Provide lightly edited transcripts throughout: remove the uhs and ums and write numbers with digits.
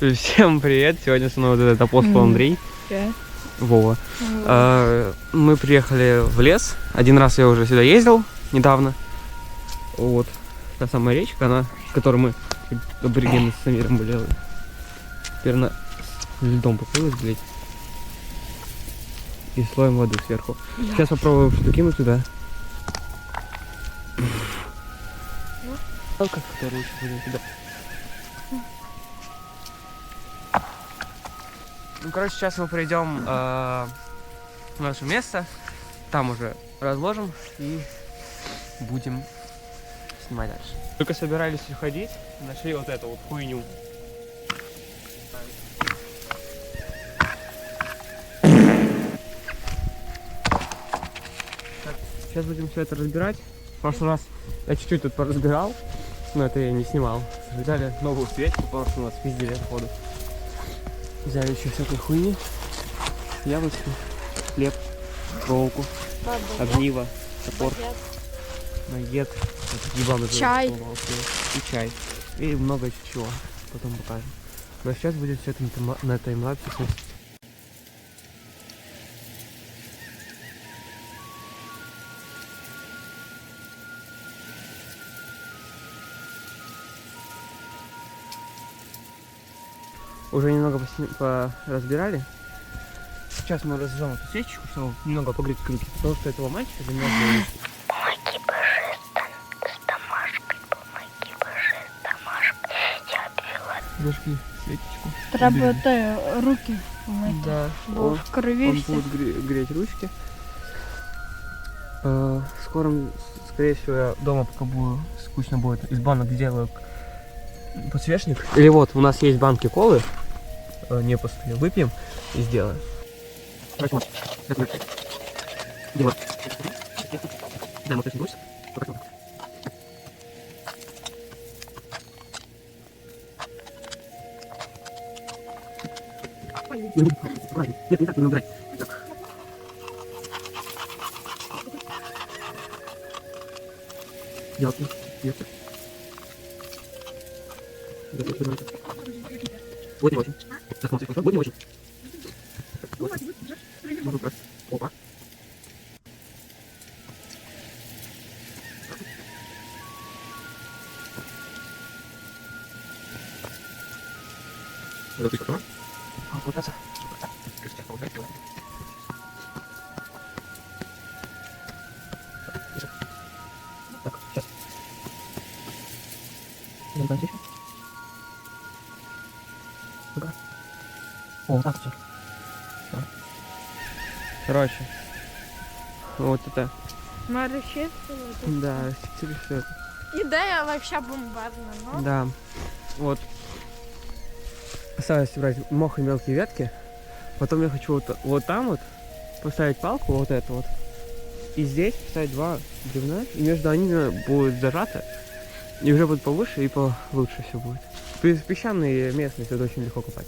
Всем привет! Сегодня со мной вот этот апостол Андрей. Вова. Мы приехали в лес. Один раз я уже сюда ездил недавно. Вот. Та самая речка, она, с которой мы аборигены с Самиром были. Теперь она льдом покрылась, блядь. И слоем воды сверху. Да. Сейчас попробуем что-то кинуть туда. Которую туда. Ну, короче, сейчас мы придем в наше место, там уже разложим и будем снимать дальше. Только собирались уходить, нашли вот эту вот хуйню. Так, сейчас будем все это разбирать. В прошлый раз я чуть-чуть тут поразбирал, но это я не снимал. Взяли новую свечку, потому что у нас пиздили отходу. Взяли еще всякой хуйни, яблочки, хлеб, проволоку, огниво, топор, нагет, чай и чай, и много чего, потом покажем. Но сейчас будет все это на таймлапсе сносить. Уже немного разбирали. Сейчас мы разжжем эту свечечку, чтобы немного погреть крюки, потому что этого мальчика замерзли. Помоги, божественно, с домашкой, помоги, божественно, домашкой. Я обвела. Зажги свечечку. Треба руки помыть. Да. Бо в крови он все. будет греть ручки. Скоро, скорее всего, я дома пока буду, скучно будет, из банок сделаю подсвечник. Или вот, у нас есть банки колы, не пустые, выпьем и сделаем. Вот не очень. Вот не очень. Опа. Это ты готова? Вот это. Так, сейчас. О, так все. Короче, вот это. Мы расчистили. Да, расчистили все это. Идея вообще бомбарна, но... Да. Вот. Осталось брать мох и мелкие ветки. Потом я хочу вот там вот поставить палку, вот эту вот. И здесь поставить два бревна. И между ними будет зажато. И уже будет повыше и получше все будет. Песчаные местности, это очень легко копать.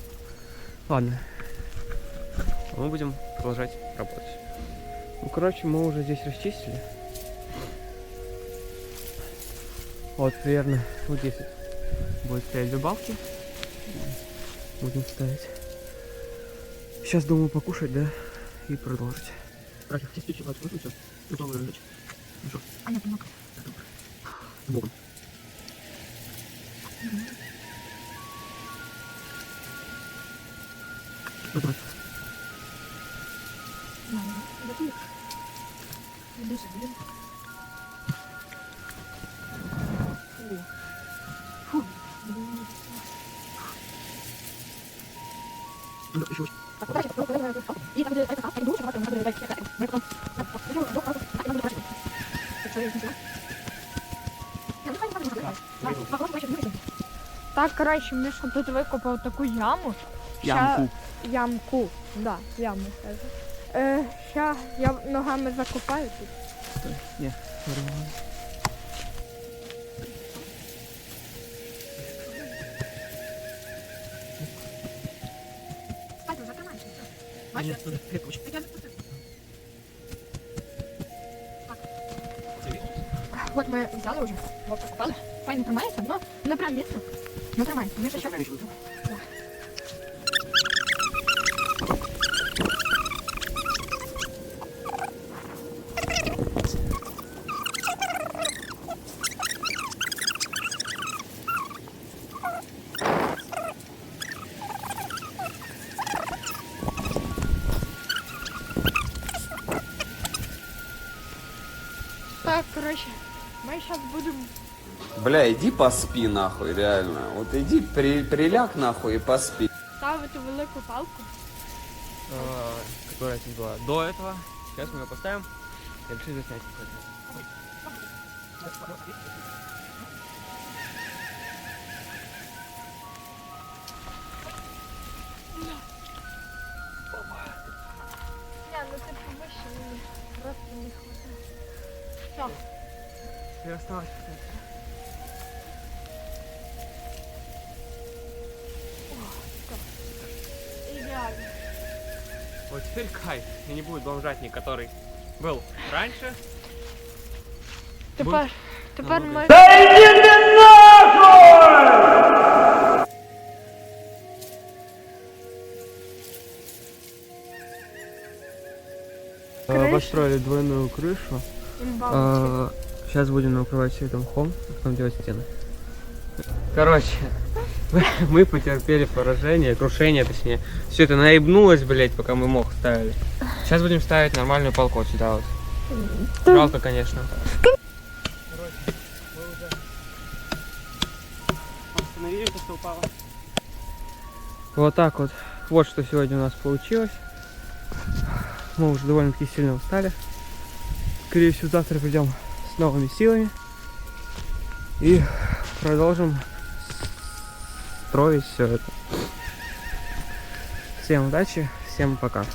Ладно. Мы будем продолжать работать. Ну, короче, мы уже здесь расчистили. Вот, примерно вот здесь будет стоять две балки. Будем ставить. Сейчас думаю покушать, да, и продолжить. Братья, хотите чего открыть? Все, готовы разжечь. Ну что? А нет, много. С Богом. Давай. Так, короче, Миша тут викопав таку яму. Ямку. Ямку, да, яму кажу. Ща я ногами закопаю тут. Ні, нормально. Вот мы взяли уже, вот покопали. Файно тримається, но не прям міцно. Ну тримай, Миша ще. Коротше, ми зараз будемо. Бля, иди поспи нахуй, реально. Вот иди, приляг нахуй и поспи. Ставити велику палку. Которая здесь была до этого. Сейчас мы ее поставим. Я решил заснять. Не, ну ти повище мені просто не хватає. Все, И осталось. ідеально. Вот теперь кайф. И не будет бомжатник, который был раньше. Тепер ми... Крыша. Построили двойную крышу. імба. Сейчас будем накрывать все это мхом, а потом делать стены. Короче, мы потерпели поражение, крушение точнее. Все это наебнулось, блять, пока мы мох ставили. Сейчас будем ставить нормальную палку вот сюда вот. Жалко, конечно. Короче, мы уже остановились, что упало. Вот так вот. Вот что сегодня у нас получилось. Мы уже довольно-таки сильно устали. Скорее всего, завтра придем с новыми силами и продолжим строить все это. Всем удачи, всем пока.